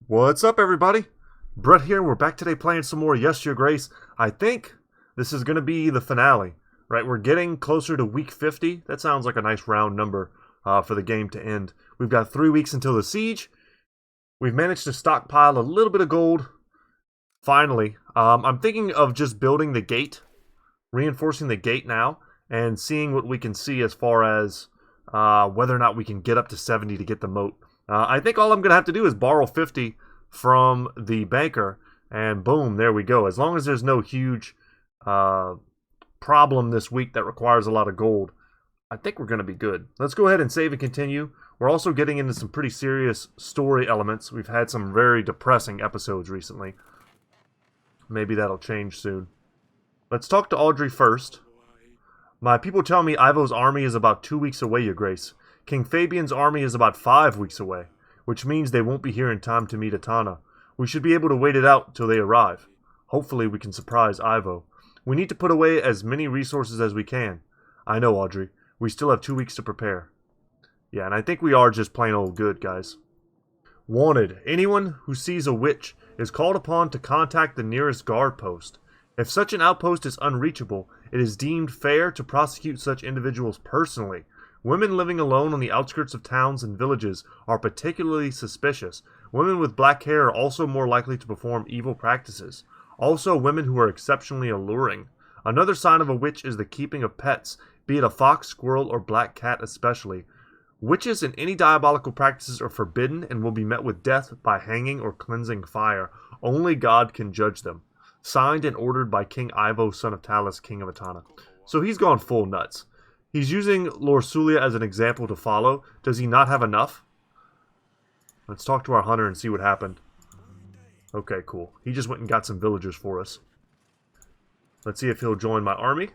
What's up, everybody? Brett here. We're back today playing some more Yes, Your Grace. I think this is going to be the finale, right? We're getting closer to week 50. That sounds like a nice round number for the game to end. We've got 3 weeks until the siege. We've managed to stockpile a little bit of gold. Finally, I'm thinking of just building the gate, reinforcing the gate now, and seeing what we can see as far as whether or not we can get up to 70 to get the moat. I think all I'm going to have to do is borrow 50 from the banker, and boom, there we go. As long as there's no huge problem this week that requires a lot of gold, I think we're going to be good. Let's go ahead and save and continue. We're also getting into some pretty serious story elements. We've had some very depressing episodes recently. Maybe that'll change soon. Let's talk to Audrey first. My people tell me Ivo's army is about 2 weeks away, Your Grace. King Fabian's army is about 5 weeks away, which means they won't be here in time to meet Atana. We should be able to wait it out till they arrive. Hopefully we can surprise Ivo. We need to put away as many resources as we can. I know, Audrey. We still have 2 weeks to prepare. Yeah, and I think we are just plain old good, guys. Wanted. Anyone who sees a witch is called upon to contact the nearest guard post. If such an outpost is unreachable, it is deemed fair to prosecute such individuals personally. Women living alone on the outskirts of towns and villages are particularly suspicious. Women with black hair are also more likely to perform evil practices. Also, women who are exceptionally alluring. Another sign of a witch is the keeping of pets, be it a fox, squirrel, or black cat especially. Witches and any diabolical practices are forbidden and will be met with death by hanging or cleansing fire. Only God can judge them. Signed and ordered by King Ivo, son of Talus, king of Atana. So he's gone full nuts. He's using Lorsulia as an example to follow. Does he not have enough? Let's talk to our hunter and see what happened. Okay, cool. He just went and got some villagers for us. Let's see if he'll join my army.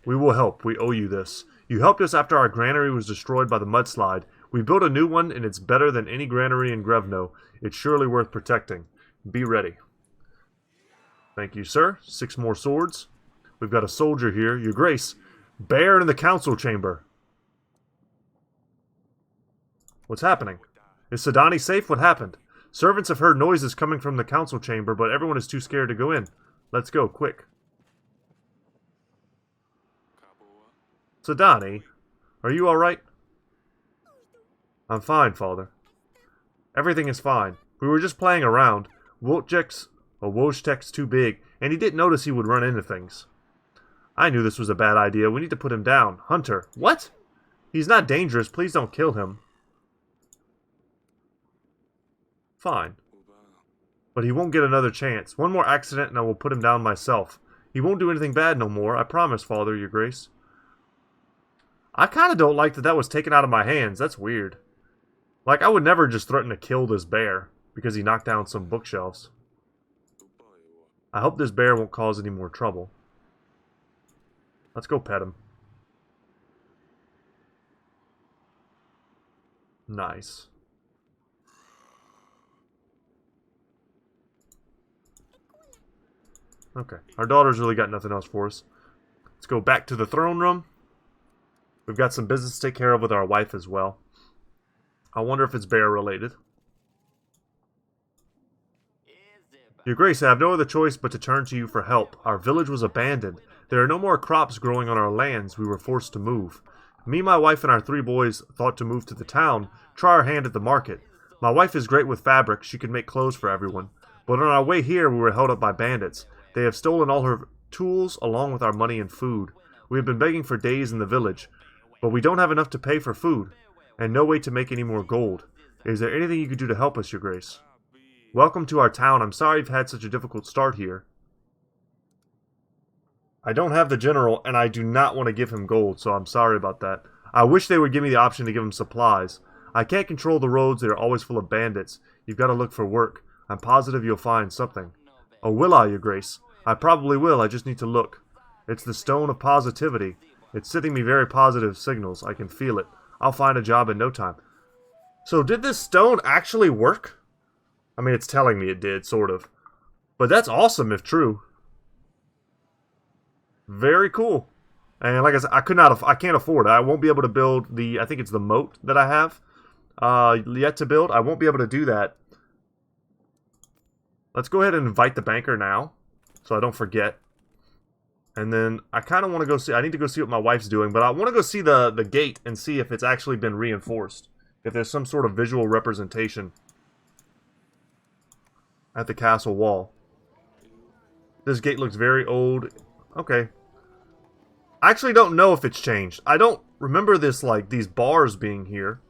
We will help. We owe you this. You helped us after our granary was destroyed by the mudslide. We built a new one, and it's better than any granary in Grevno. It's surely worth protecting. Be ready. Thank you, sir. 6 more swords. We've got a soldier here. Your Grace. Bear in the council chamber. What's happening? Is Sadani safe? What happened? Servants have heard noises coming from the council chamber, but everyone is too scared to go in. Let's go, quick. Sadani, are you alright? I'm fine, Father. Everything is fine. We were just playing around. Wojtek's too big, and he didn't notice he would run into things. I knew this was a bad idea. We need to put him down. Hunter. What? He's not dangerous. Please don't kill him. Fine. But he won't get another chance. One more accident and I will put him down myself. He won't do anything bad no more. I promise, Father, Your Grace. I kind of don't like that was taken out of my hands. That's weird. Like, I would never just threaten to kill this bear because he knocked down some bookshelves. I hope this bear won't cause any more trouble. Let's go pet him. Nice. Okay, our daughter's really got nothing else for us. Let's go back to the throne room. We've got some business to take care of with our wife as well. I wonder if it's bear related. Your Grace, I have no other choice but to turn to you for help. Our village was abandoned. There are no more crops growing on our lands. We were forced to move. Me, my wife, and our 3 boys thought to move to the town, try our hand at the market. My wife is great with fabric. She could make clothes for everyone. But on our way here, we were held up by bandits. They have stolen all her tools along with our money and food. We have been begging for days in the village, but we don't have enough to pay for food, and no way to make any more gold. Is there anything you could do to help us, Your Grace? Welcome to our town. I'm sorry you've had such a difficult start here. I don't have the general, and I do not want to give him gold, so I'm sorry about that. I wish they would give me the option to give him supplies. I can't control the roads. They are always full of bandits. You've got to look for work. I'm positive you'll find something. Oh, will I, Your Grace? I probably will. I just need to look. It's the stone of positivity. It's sending me very positive signals. I can feel it. I'll find a job in no time. So did this stone actually work? I mean, it's telling me it did, sort of. But that's awesome if true. Very cool. And like I said, I can't afford it. I won't be able to build the, I think it's the moat that I have. yet to build. I won't be able to do that. Let's go ahead and invite the banker now, so I don't forget. And then I kind of want to go see... I need to go see what my wife's doing, but I want to go see the gate and see if it's actually been reinforced. If there's some sort of visual representation at the castle wall. This gate looks very old. Okay. I actually don't know if it's changed. I don't remember this, like, these bars being here.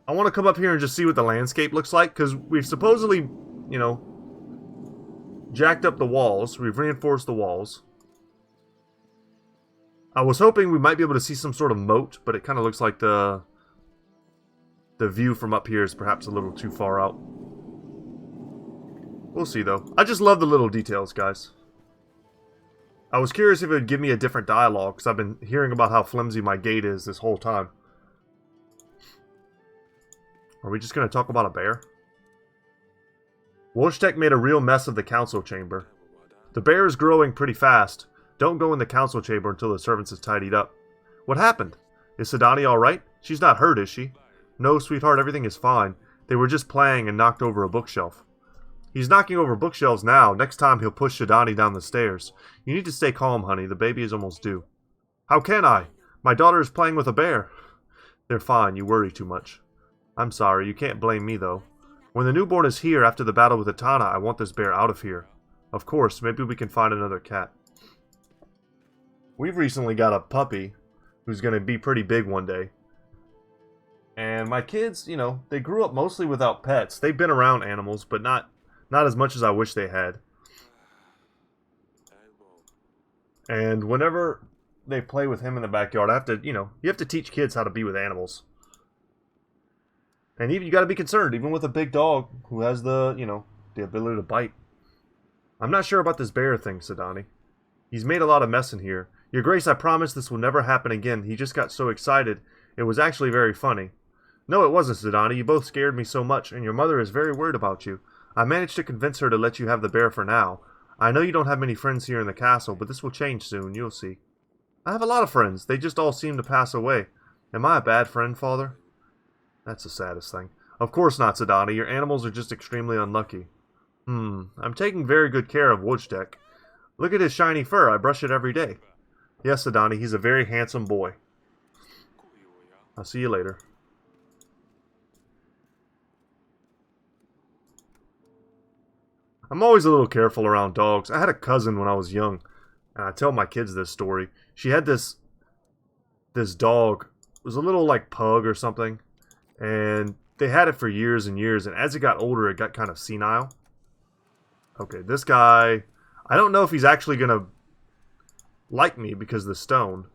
I want to come up here and just see what the landscape looks like, because we've supposedly, you know, jacked up the walls. We've reinforced the walls. I was hoping we might be able to see some sort of moat, but it kind of looks like the view from up here is perhaps a little too far out. We'll see, though. I just love the little details, guys. I was curious if it would give me a different dialogue, because I've been hearing about how flimsy my gate is this whole time. Are we just going to talk about a bear? Wojtek made a real mess of the council chamber. The bear is growing pretty fast. Don't go in the council chamber until the servants is tidied up. What happened? Is Sidani alright? She's not hurt, is she? No, sweetheart, everything is fine. They were just playing and knocked over a bookshelf. He's knocking over bookshelves now. Next time he'll push Shidani down the stairs. You need to stay calm, honey. The baby is almost due. How can I? My daughter is playing with a bear. They're fine. You worry too much. I'm sorry. You can't blame me, though. When the newborn is here after the battle with Atana, I want this bear out of here. Of course, maybe we can find another cat. We've recently got a puppy who's going to be pretty big one day. And my kids, you know, they grew up mostly without pets. They've been around animals, but not as much as I wish they had. And whenever they play with him in the backyard, I have to, you know, you have to teach kids how to be with animals. And even you got to be concerned, even with a big dog who has the, you know, the ability to bite. I'm not sure about this bear thing, Sidani. He's made a lot of mess in here. Your Grace, I promise this will never happen again. He just got so excited. It was actually very funny. No, it wasn't, Sidani. You both scared me so much, and your mother is very worried about you. I managed to convince her to let you have the bear for now. I know you don't have many friends here in the castle, but this will change soon. You'll see. I have a lot of friends. They just all seem to pass away. Am I a bad friend, Father? That's the saddest thing. Of course not, Sidani. Your animals are just extremely unlucky. I'm taking very good care of Wojtek. Look at his shiny fur. I brush it every day. Yes, Sidani. He's a very handsome boy. I'll see you later. I'm always a little careful around dogs. I had a cousin when I was young, and I tell my kids this story. She had this dog. It was a little like pug or something, and they had it for years and years, and as it got older, it got kind of senile. Okay, this guy, I don't know if he's actually gonna like me because of the stone.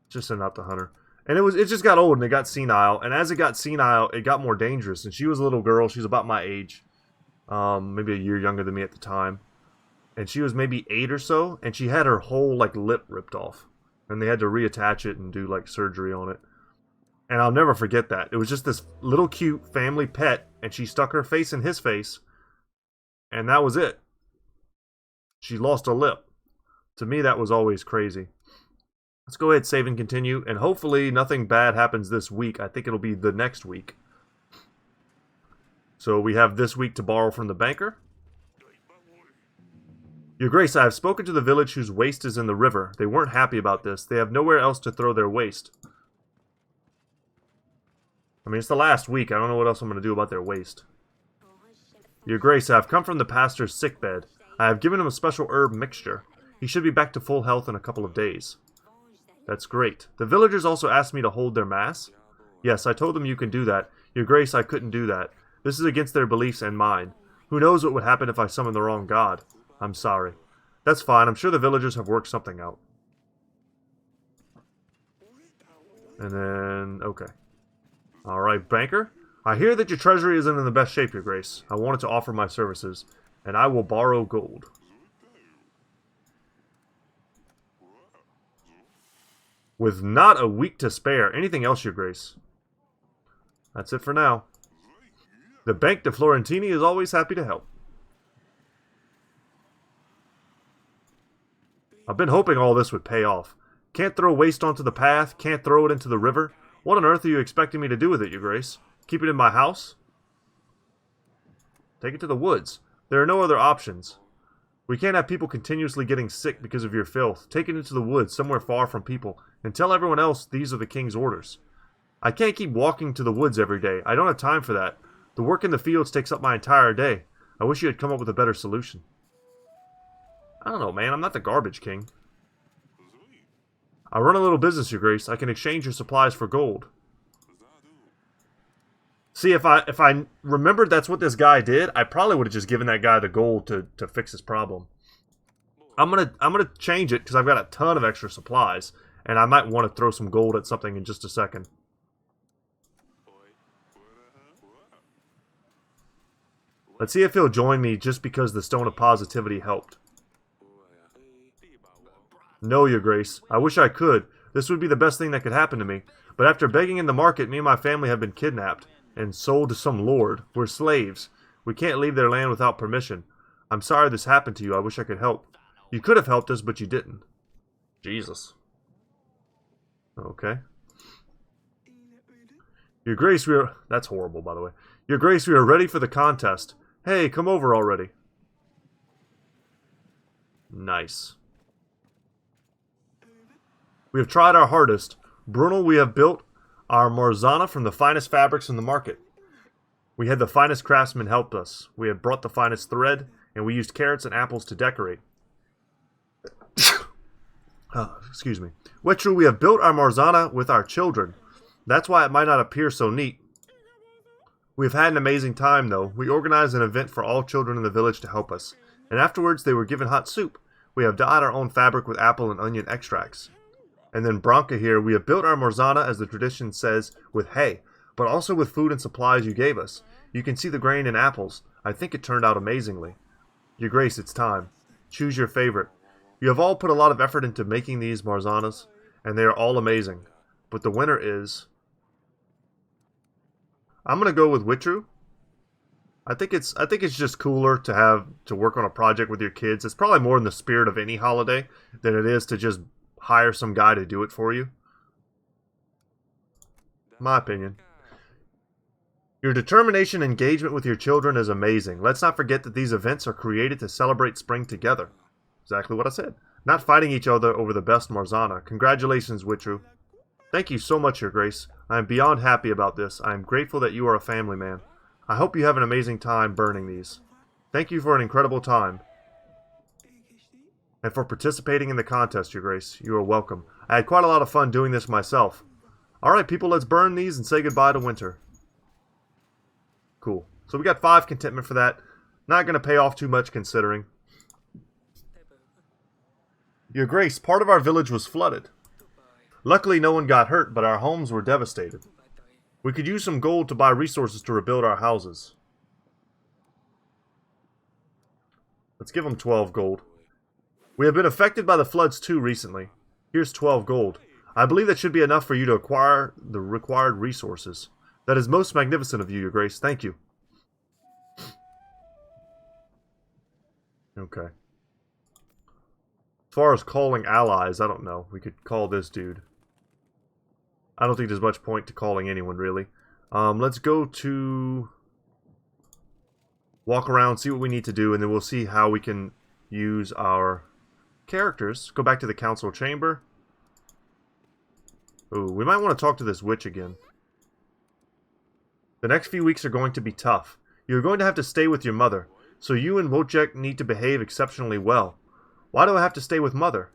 Just send out the hunter. And it just got old and it got senile, and as it got senile, it got more dangerous, and she was a little girl. She was about my age. Maybe a year younger than me at the time. And she was maybe 8 or so, and she had her whole, like, lip ripped off. And they had to reattach it and do, like, surgery on it. And I'll never forget that. It was just this little cute family pet, and she stuck her face in his face, and that was it. She lost a lip. To me, that was always crazy. Let's go ahead, save and continue, and hopefully nothing bad happens this week. I think it'll be the next week. So we have this week to borrow from the banker. Your Grace, I have spoken to the village whose waste is in the river. They weren't happy about this. They have nowhere else to throw their waste. I mean, it's the last week. I don't know what else I'm going to do about their waste. Your Grace, I have come from the pastor's sickbed. I have given him a special herb mixture. He should be back to full health in a couple of days. That's great. The villagers also asked me to hold their mass. Yes, I told them you can do that. Your Grace, I couldn't do that. This is against their beliefs and mine. Who knows what would happen if I summoned the wrong god? I'm sorry. That's fine. I'm sure the villagers have worked something out. And then, okay. Alright, banker. I hear that your treasury isn't in the best shape, Your Grace. I wanted to offer my services, and I will borrow gold. With not a week to spare. Anything else, Your Grace? That's it for now. The Bank de Florentini is always happy to help. I've been hoping all this would pay off. Can't throw waste onto the path, can't throw it into the river. What on earth are you expecting me to do with it, Your Grace? Keep it in my house? Take it to the woods. There are no other options. We can't have people continuously getting sick because of your filth. Take it into the woods, somewhere far from people, and tell everyone else these are the king's orders. I can't keep walking to the woods every day. I don't have time for that. The work in the fields takes up my entire day. I wish you had come up with a better solution. I don't know, man. I'm not the garbage king. I run a little business, Your Grace. I can exchange your supplies for gold. See, if I remembered that's what this guy did, I probably would have just given that guy the gold to fix his problem. I'm gonna change it because I've got a ton of extra supplies, and I might want to throw some gold at something in just a second. Let's see if he'll join me just because the Stone of Positivity helped. No, Your Grace. I wish I could. This would be the best thing that could happen to me. But after begging in the market, me and my family have been kidnapped and sold to some lord. We're slaves. We can't leave their land without permission. I'm sorry this happened to you. I wish I could help. You could have helped us, but you didn't. Jesus. Okay. Your Grace, we are... That's horrible, by the way. Your Grace, we are ready for the contest. Hey, come over already. Nice. We have tried our hardest. Brunel, we have built our Marzana from the finest fabrics in the market. We had the finest craftsmen help us. We have brought the finest thread, and we used carrots and apples to decorate. Excuse me. Wetru, we have built our Marzana with our children. That's why it might not appear so neat. We've had an amazing time, though. We organized an event for all children in the village to help us, and afterwards they were given hot soup. We have dyed our own fabric with apple and onion extracts. And then Branca here, we have built our Marzana, as the tradition says, with hay, but also with food and supplies you gave us. You can see the grain and apples. I think it turned out amazingly. Your Grace, it's time. Choose your favorite. You have all put a lot of effort into making these Marzanas, and they are all amazing. But the winner is... I'm gonna go with Witru. I think it's just cooler to have to work on a project with your kids. It's probably more in the spirit of any holiday than it is to just hire some guy to do it for you. My opinion. Your determination and engagement with your children is amazing. Let's not forget that these events are created to celebrate spring together. Exactly what I said. Not fighting each other over the best Marzana. Congratulations, Witru. Thank you so much, Your Grace. I am beyond happy about this. I am grateful that you are a family man. I hope you have an amazing time burning these. Thank you for an incredible time. And for participating in the contest, Your Grace. You are welcome. I had quite a lot of fun doing this myself. Alright, people, let's burn these and say goodbye to winter. Cool. So we got 5 contentment for that. Not going to pay off too much considering. Your Grace, part of our village was flooded. Luckily, no one got hurt, but our homes were devastated. We could use some gold to buy resources to rebuild our houses. Let's give them 12 gold. We have been affected by the floods too recently. Here's 12 gold. I believe that should be enough for you to acquire the required resources. That is most magnificent of you, Your Grace. Thank you. Okay. As far as calling allies, I don't know. We could call this dude. I don't think there's much point to calling anyone, really. Let's go to... walk around, see what we need to do, and then we'll see how we can use our characters. Go back to the council chamber. Ooh, we might want to talk to this witch again. The next few weeks are going to be tough. You're going to have to stay with your mother, so you and Wojciech need to behave exceptionally well. Why do I have to stay with Mother?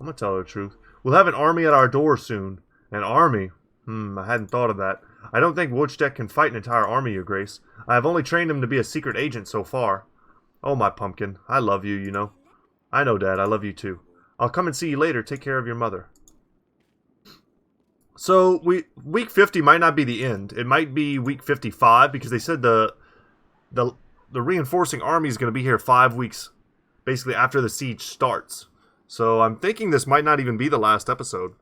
I'm gonna tell her the truth. We'll have an army at our door soon. An army? I hadn't thought of that. I don't think Wojciech can fight an entire army, Your Grace. I have only trained him to be a secret agent so far. Oh, my pumpkin. I love you, you know. I know, Dad. I love you, too. I'll come and see you later. Take care of your mother. So, week 50 might not be the end. It might be week 55, because they said the reinforcing army is going to be here 5 weeks, basically after the siege starts. So I'm thinking this might not even be the last episode.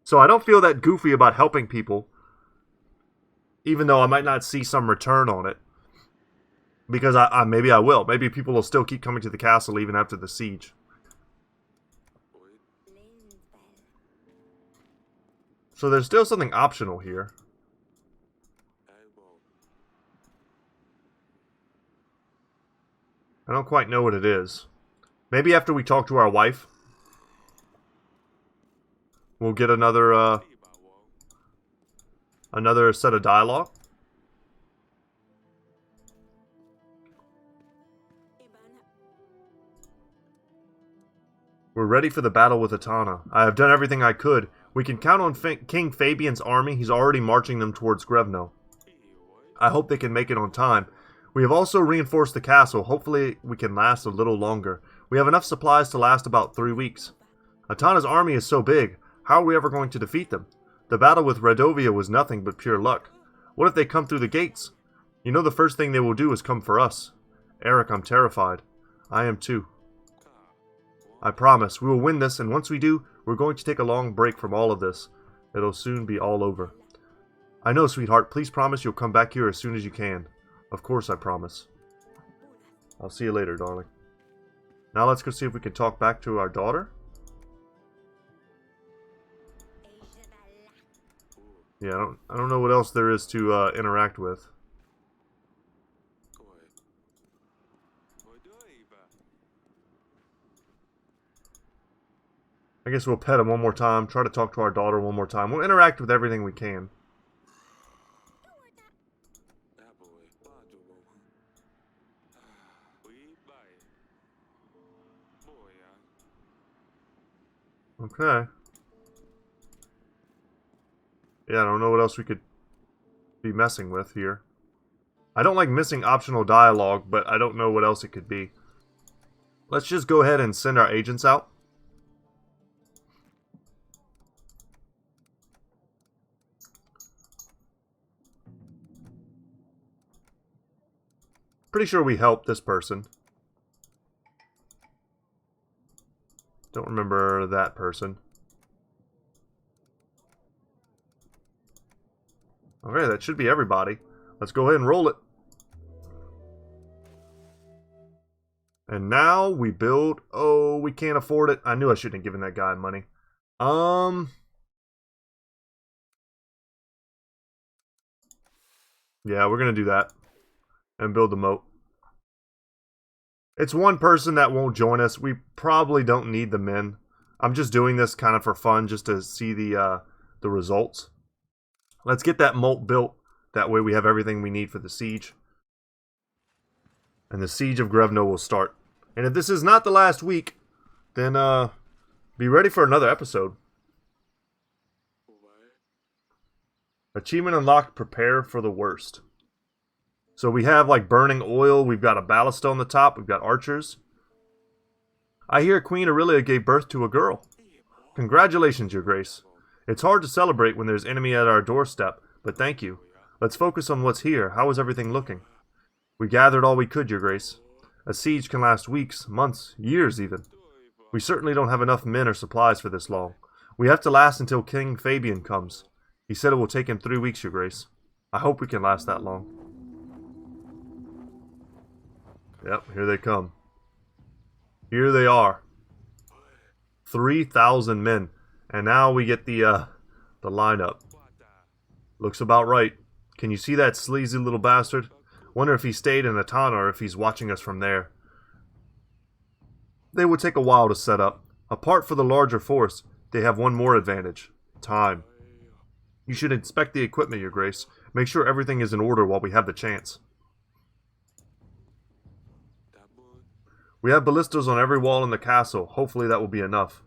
So I don't feel that goofy about helping people, even though I might not see some return on it. Because maybe I will. Maybe people will still keep coming to the castle even after the siege. So there's still something optional here. I don't quite know what it is. Maybe after we talk to our wife, we'll get another set of dialogue. We're ready for the battle with Atana. I have done everything I could. We can count on King Fabian's army. He's already marching them towards Grevno. I hope they can make it on time. We have also reinforced the castle. Hopefully we can last a little longer. We have enough supplies to last about 3 weeks. Atana's army is so big. How are we ever going to defeat them? The battle with Redovia was nothing but pure luck. What if they come through the gates? You know the first thing they will do is come for us. Eric, I'm terrified. I am too. I promise, we will win this, and once we do, we're going to take a long break from all of this. It'll soon be all over. I know, sweetheart. Please promise you'll come back here as soon as you can. Of course, I promise. I'll see you later, darling. Now let's go see if we can talk back to our daughter. Yeah, I don't know what else there is to interact with. I guess we'll pet him one more time, try to talk to our daughter one more time. We'll interact with everything we can. Okay. Yeah, I don't know what else we could be messing with here. I don't like missing optional dialogue, but I don't know what else it could be. Let's just go ahead and send our agents out. Pretty sure we helped this person. Don't remember that person. Okay, that should be everybody. Let's go ahead and roll it. And now we build... Oh, we can't afford it. I knew I shouldn't have given that guy money. Yeah, we're going to do that. And build the moat. It's one person that won't join us. We probably don't need the men. I'm just doing this kind of for fun, just to see the results. Let's get that moat built. That way we have everything we need for the siege. And the siege of Grevno will start. And if this is not the last week, then be ready for another episode. Achievement unlocked, prepare for the worst. So we have like burning oil, we've got a ballista on the top, we've got archers. I hear Queen Aurelia gave birth to a girl. Congratulations, Your Grace. It's hard to celebrate when there's enemy at our doorstep, but thank you. Let's focus on what's here. How is everything looking? We gathered all we could, Your Grace. A siege can last weeks, months, years even. We certainly don't have enough men or supplies for this long. We have to last until King Fabian comes. He said it will take him 3 weeks, Your Grace. I hope we can last that long. Yep, here they come. Here they are. 3,000 men. And now we get the lineup. Looks about right. Can you see that sleazy little bastard? Wonder if he stayed in Atana or if he's watching us from there. They would take a while to set up. Apart from the larger force, they have one more advantage. Time. You should inspect the equipment, Your Grace. Make sure everything is in order while we have the chance. We have ballistas on every wall in the castle. Hopefully that will be enough.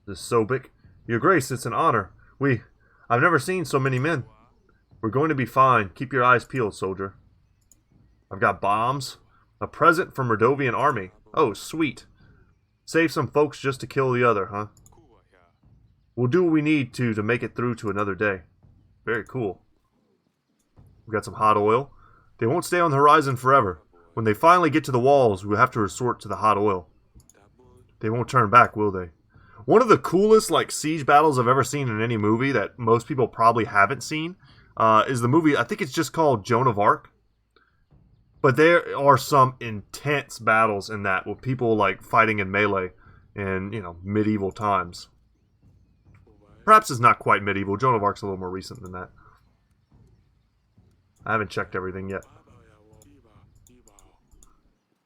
This Sobek. Your Grace, it's an honor. I've never seen so many men. We're going to be fine. Keep your eyes peeled, soldier. I've got bombs. A present from Redovian army. Oh, sweet. Save some folks just to kill the other, huh? We'll do what we need to make it through to another day. Very cool. We've got some hot oil. They won't stay on the horizon forever. When they finally get to the walls, we'll have to resort to the hot oil. They won't turn back, will they? One of the coolest siege battles I've ever seen in any movie that most people probably haven't seen is the movie, I think it's just called Joan of Arc. But there are some intense battles in that with people fighting in melee in, medieval times. Perhaps it's not quite medieval. Joan of Arc's a little more recent than that. I haven't checked everything yet.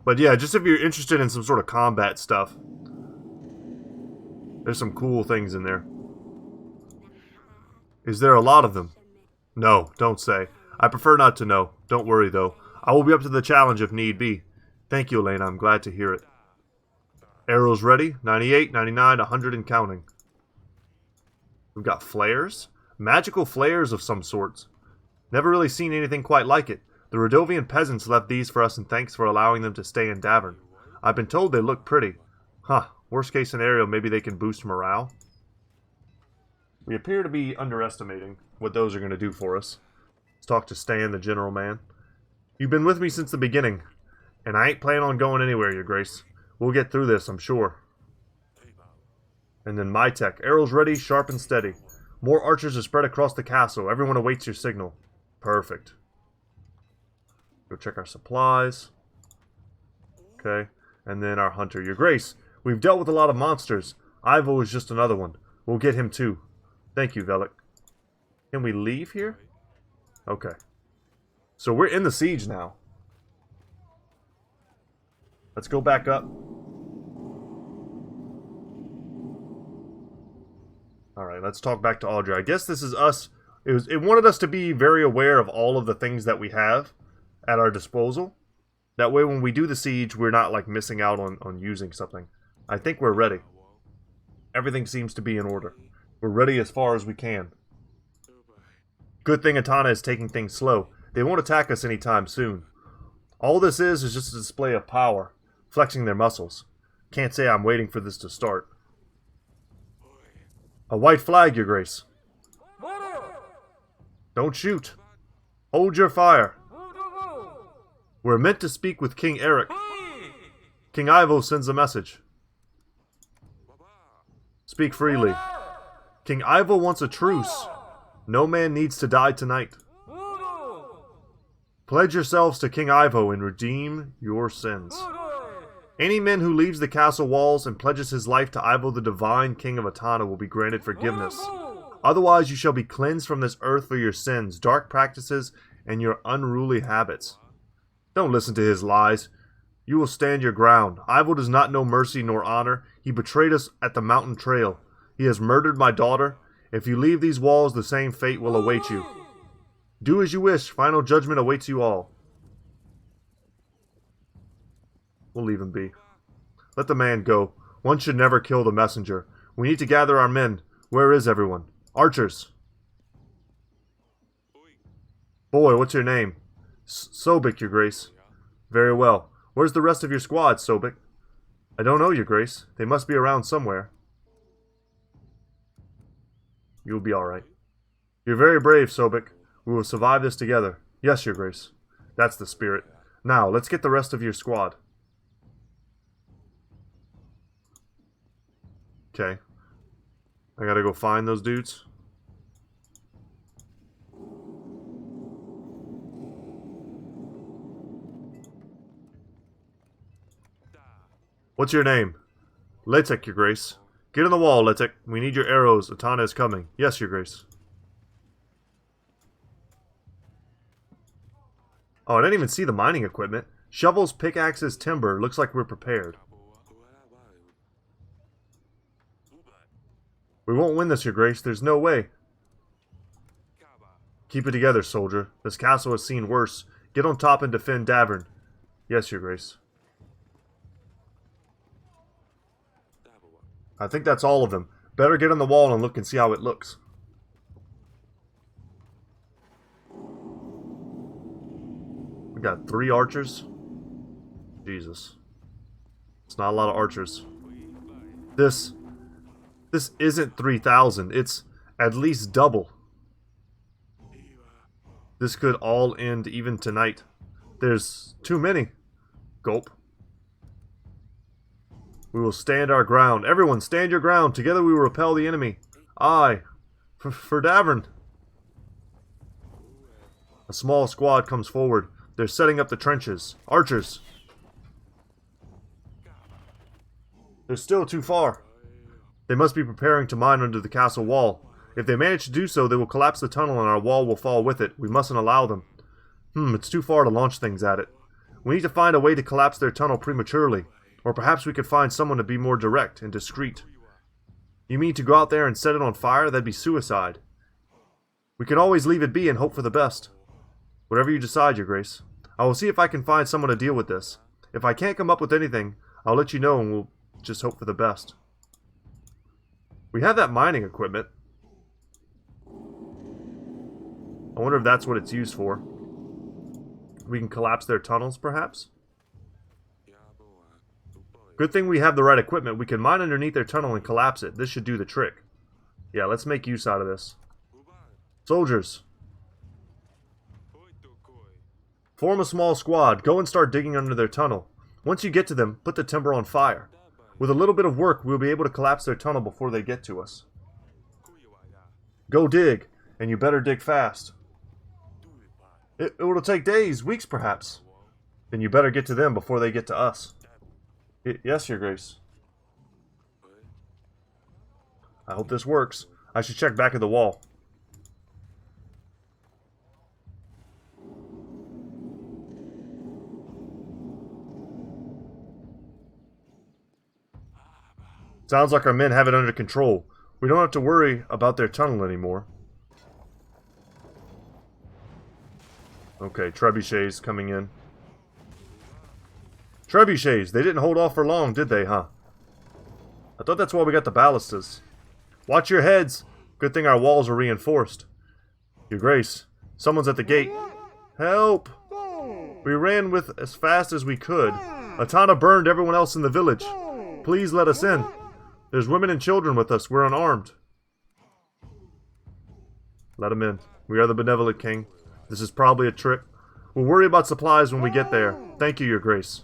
But yeah, just if you're interested in some sort of combat stuff, there's some cool things in there. Is there a lot of them? No, don't say. I prefer not to know. Don't worry, though. I will be up to the challenge if need be. Thank you, Elena. I'm glad to hear it. Arrows ready. 98, 99, 100 and counting. We've got flares. Magical flares of some sorts. Never really seen anything quite like it. The Rodovian peasants left these for us and thanks for allowing them to stay in Davern. I've been told they look pretty. Huh. Worst case scenario, maybe they can boost morale. We appear to be underestimating what those are going to do for us. Let's talk to Stan, the general man. You've been with me since the beginning, and I ain't planning on going anywhere, Your Grace. We'll get through this, I'm sure. And then my tech. Arrows ready, sharp and steady. More archers are spread across the castle. Everyone awaits your signal. Perfect. Go check our supplies. Okay. And then our hunter. Your Grace, we've dealt with a lot of monsters. Ivo is just another one. We'll get him too. Thank you, Velik. Can we leave here? Okay. So we're in the siege now. Let's go back up. Alright, let's talk back to Audrey. I guess this is us. It wanted us to be very aware of all of the things that we have at our disposal. That way when we do the siege, we're not like missing out on using something. I think we're ready. Everything seems to be in order. We're ready as far as we can. Good thing Atana is taking things slow. They won't attack us anytime soon. All this is just a display of power, flexing their muscles. Can't say I'm waiting for this to start. A white flag, Your Grace. Don't shoot. Hold your fire. We're meant to speak with King Eric. King Ivo sends a message. Speak freely. King Ivo wants a truce. No man needs to die tonight. Pledge yourselves to King Ivo and redeem your sins. Any man who leaves the castle walls and pledges his life to Ivo the divine King of Atana will be granted forgiveness. Otherwise you shall be cleansed from this earth for your sins, dark practices, and your unruly habits. Don't listen to his lies. You will stand your ground. Ivo does not know mercy nor honor. He betrayed us at the mountain trail. He has murdered my daughter. If you leave these walls, the same fate will await you. Do as you wish. Final judgment awaits you all. We'll leave him be. Let the man go. One should never kill the messenger. We need to gather our men. Where is everyone? Archers. Boy, what's your name? Sobek, Your Grace. Very well. Where's the rest of your squad, Sobek? I don't know, Your Grace. They must be around somewhere. You'll be alright. You're very brave, Sobek. We will survive this together. Yes, Your Grace. That's the spirit. Now, let's get the rest of your squad. Okay. I gotta go find those dudes. What's your name? Letek, Your Grace. Get on the wall, Letek. We need your arrows. Atana is coming. Yes, Your Grace. Oh, I didn't even see the mining equipment. Shovels, pickaxes, timber. Looks like we're prepared. We won't win this, Your Grace. There's no way. Keep it together, soldier. This castle has seen worse. Get on top and defend Davern. Yes, Your Grace. I think that's all of them. Better get on the wall and look and see how it looks. We got 3 archers. Jesus. It's not a lot of archers. This isn't 3,000. It's at least double. This could all end even tonight. There's too many. Gulp. We will stand our ground. Everyone, stand your ground. Together we will repel the enemy. Aye. For Davern. A small squad comes forward. They're setting up the trenches. Archers. They're still too far. They must be preparing to mine under the castle wall. If they manage to do so, they will collapse the tunnel and our wall will fall with it. We mustn't allow them. It's too far to launch things at it. We need to find a way to collapse their tunnel prematurely. Or perhaps we could find someone to be more direct and discreet. You mean to go out there and set it on fire? That'd be suicide. We can always leave it be and hope for the best. Whatever you decide, Your Grace. I will see if I can find someone to deal with this. If I can't come up with anything, I'll let you know and we'll just hope for the best. We have that mining equipment. I wonder if that's what it's used for. We can collapse their tunnels, perhaps? Good thing we have the right equipment. We can mine underneath their tunnel and collapse it. This should do the trick. Yeah, let's make use out of this. Soldiers. Form a small squad. Go and start digging under their tunnel. Once you get to them, put the timber on fire. With a little bit of work, we'll be able to collapse their tunnel before they get to us. Go dig, and you better dig fast. It'll take days, weeks perhaps. Then you better get to them before they get to us. Yes, Your Grace. I hope this works. I should check back at the wall. Sounds like our men have it under control. We don't have to worry about their tunnel anymore. Okay, trebuchets coming in. Trebuchets! They didn't hold off for long, did they, huh? I thought that's why we got the ballistas. Watch your heads! Good thing our walls are reinforced. Your Grace, someone's at the gate. Help! We ran with as fast as we could. Atana burned everyone else in the village. Please let us in. There's women and children with us. We're unarmed. Let them in. We are the benevolent king. This is probably a trick. We'll worry about supplies when we get there. Thank you, Your Grace.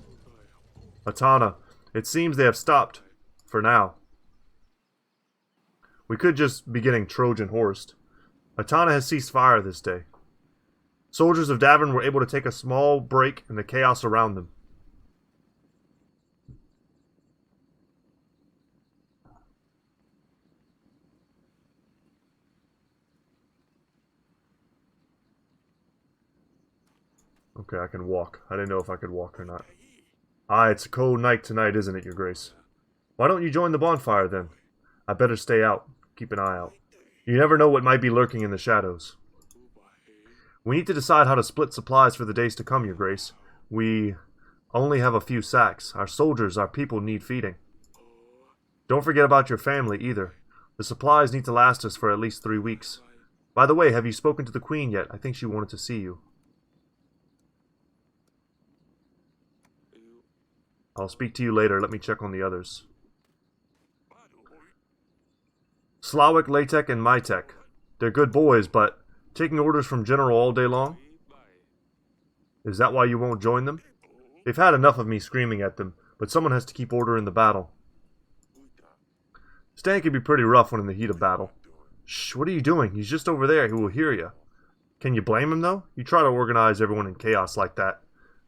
Atana, it seems they have stopped. For now. We could just be getting Trojan horsed. Atana has ceased fire this day. Soldiers of Davin were able to take a small break in the chaos around them. Okay, I can walk. I didn't know if I could walk or not. Ah, it's a cold night tonight, isn't it, Your Grace? Why don't you join the bonfire, then? I better stay out. Keep an eye out. You never know what might be lurking in the shadows. We need to decide how to split supplies for the days to come, Your Grace. We only have a few sacks. Our soldiers, our people need feeding. Don't forget about your family, either. The supplies need to last us for at least 3 weeks. By the way, have you spoken to the Queen yet? I think she wanted to see you. I'll speak to you later. Let me check on the others. Slawik, Latek, and Mytek. They're good boys, but taking orders from General all day long? Is that why you won't join them? They've had enough of me screaming at them, but someone has to keep order in the battle. Stan can be pretty rough when in the heat of battle. Shh, what are you doing? He's just over there. He will hear you. Can you blame him, though? You try to organize everyone in chaos like that.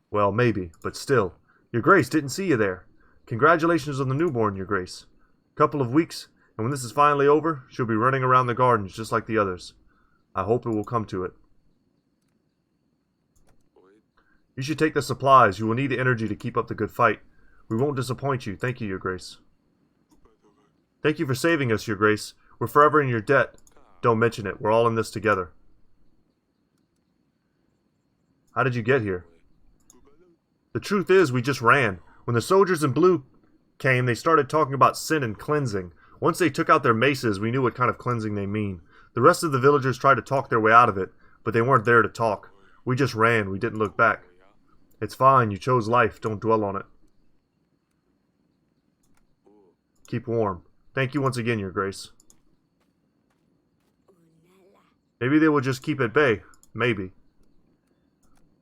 Well, maybe, but still. Your Grace, didn't see you there. Congratulations on the newborn, Your Grace. Couple of weeks, and when this is finally over, she'll be running around the gardens just like the others. I hope it will come to it. You should take the supplies. You will need the energy to keep up the good fight. We won't disappoint you. Thank you, Your Grace. Thank you for saving us, Your Grace. We're forever in your debt. Don't mention it. We're all in this together. How did you get here? The truth is, we just ran. When the soldiers in blue came, they started talking about sin and cleansing. Once they took out their maces, we knew what kind of cleansing they mean. The rest of the villagers tried to talk their way out of it, but they weren't there to talk. We just ran. We didn't look back. It's fine. You chose life. Don't dwell on it. Keep warm. Thank you once again, Your Grace. Maybe they will just keep at bay. Maybe.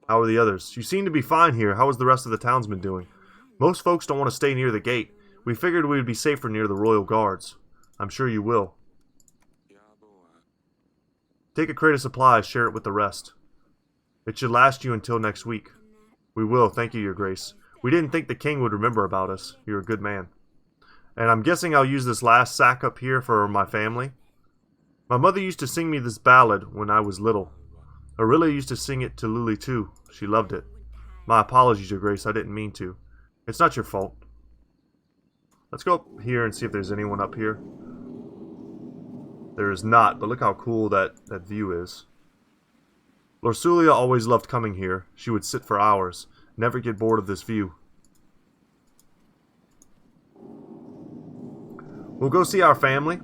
How are the others? You seem to be fine here. How is the rest of the townsmen doing? Most folks don't want to stay near the gate. We figured we would be safer near the royal guards. I'm sure you will. Take a crate of supplies, share it with the rest. It should last you until next week. We will, thank you, Your Grace. We didn't think the king would remember about us. You're a good man. And I'm guessing I'll use this last sack up here for my family. My mother used to sing me this ballad when I was little. Aurelia used to sing it to Lily too. She loved it. My apologies, Your Grace, I didn't mean to. It's not your fault. Let's go up here and see if there's anyone up here. There is not, but look how cool that view is. Lorsulia always loved coming here. She would sit for hours, never get bored of this view. We'll go see our family.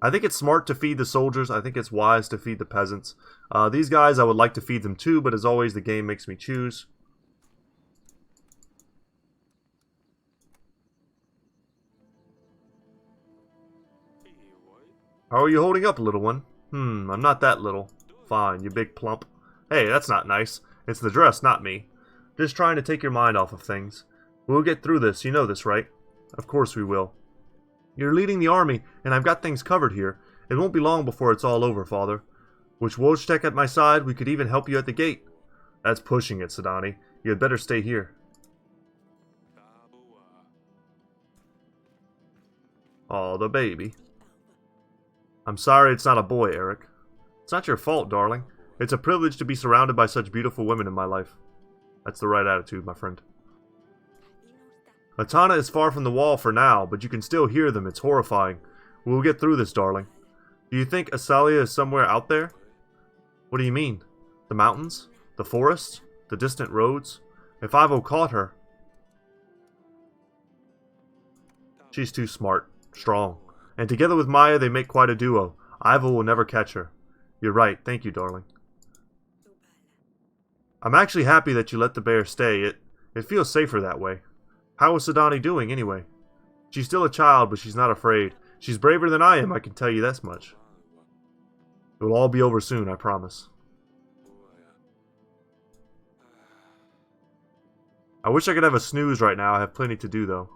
I think it's smart to feed the soldiers. I think it's wise to feed the peasants. These guys, I would like to feed them too, but as always, the game makes me choose. How are you holding up, little one? I'm not that little. Fine, you big plump. Hey, that's not nice. It's the dress, not me. Just trying to take your mind off of things. We'll get through this, you know this, right? Of course we will. You're leading the army, and I've got things covered here. It won't be long before it's all over, Father. With Wojtek at my side, we could even help you at the gate. That's pushing it, Sidani. You had better stay here. Aw, the baby. I'm sorry it's not a boy, Eric. It's not your fault, darling. It's a privilege to be surrounded by such beautiful women in my life. That's the right attitude, my friend. Atana is far from the wall for now, but you can still hear them. It's horrifying. We will get through this, darling. Do you think Asalia is somewhere out there? What do you mean? The mountains? The forests? The distant roads? If Ivo caught her... She's too smart. Strong. And together with Maya, they make quite a duo. Ivo will never catch her. You're right. Thank you, darling. I'm actually happy that you let the bear stay. It feels safer that way. How is Sidani doing, anyway? She's still a child, but she's not afraid. She's braver than I am, I can tell you that much. It will all be over soon, I promise. I wish I could have a snooze right now. I have plenty to do, though.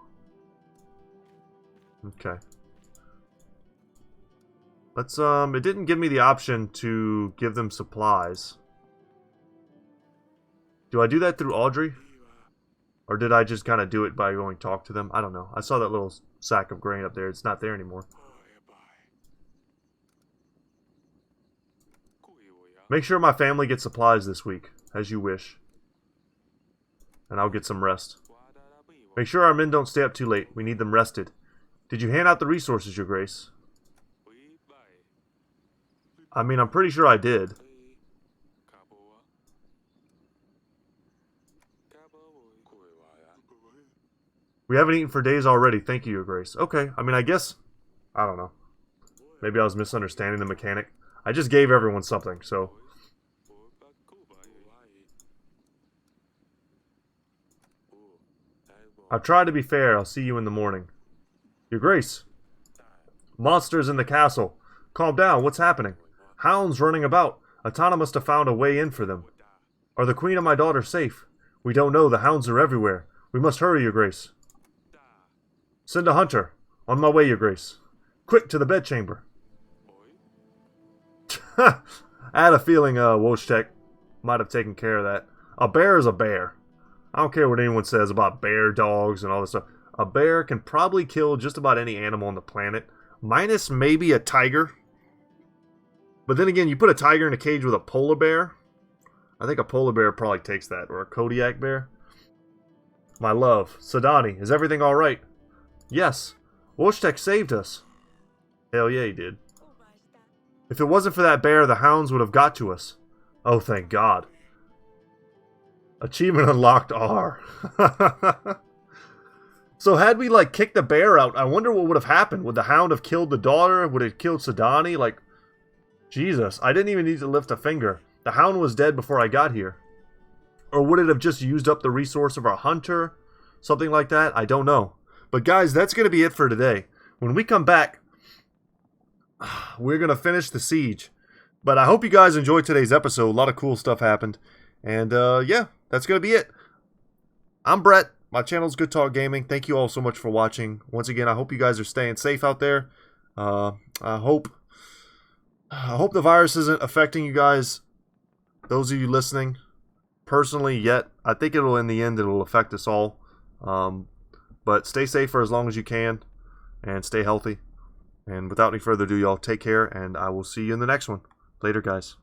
Okay. Let's, it didn't give me the option to give them supplies. Do I do that through Audrey? Or did I just kind of do it by going talk to them? I don't know. I saw that little sack of grain up there. It's not there anymore. Make sure my family gets supplies this week, as you wish. And I'll get some rest. Make sure our men don't stay up too late. We need them rested. Did you hand out the resources, Your Grace? I mean, I'm pretty sure I did. We haven't eaten for days already. Thank you, Your Grace. Okay, I mean, I guess... I don't know. Maybe I was misunderstanding the mechanic. I just gave everyone something, so... I've tried to be fair. I'll see you in the morning. Your Grace. Monsters in the castle. Calm down. What's happening? Hounds running about. Atana must have found a way in for them. Are the queen and my daughter safe? We don't know. The hounds are everywhere. We must hurry, Your Grace. Send a hunter. On my way, Your Grace. Quick, to the bedchamber. I had a feeling Wojtek might have taken care of that. A bear is a bear. I don't care what anyone says about bear dogs and all this stuff. A bear can probably kill just about any animal on the planet. Minus maybe a tiger. But then again, you put a tiger in a cage with a polar bear. I think a polar bear probably takes that. Or a Kodiak bear. My love. Sidani, is everything alright? Yes. Wojtek saved us. Hell yeah, he did. If it wasn't for that bear, the hounds would have got to us. Oh, thank God. Achievement unlocked R. So had we, like, kicked the bear out, I wonder what would have happened. Would the hound have killed the daughter? Would it have killed Sidani? Like, Jesus, I didn't even need to lift a finger. The hound was dead before I got here. Or would it have just used up the resource of our hunter? Something like that? I don't know. But guys, that's going to be it for today. When we come back, we're going to finish the siege. But I hope you guys enjoyed today's episode. A lot of cool stuff happened. And yeah, that's going to be it. I'm Brett. My channel is Goodtalk Gaming. Thank you all so much for watching. Once again, I hope you guys are staying safe out there. I hope the virus isn't affecting you guys, those of you listening, personally yet. I think it'll, in the end, it'll affect us all. But stay safe for as long as you can, and stay healthy. And without any further ado, y'all take care, and I will see you in the next one. Later, guys.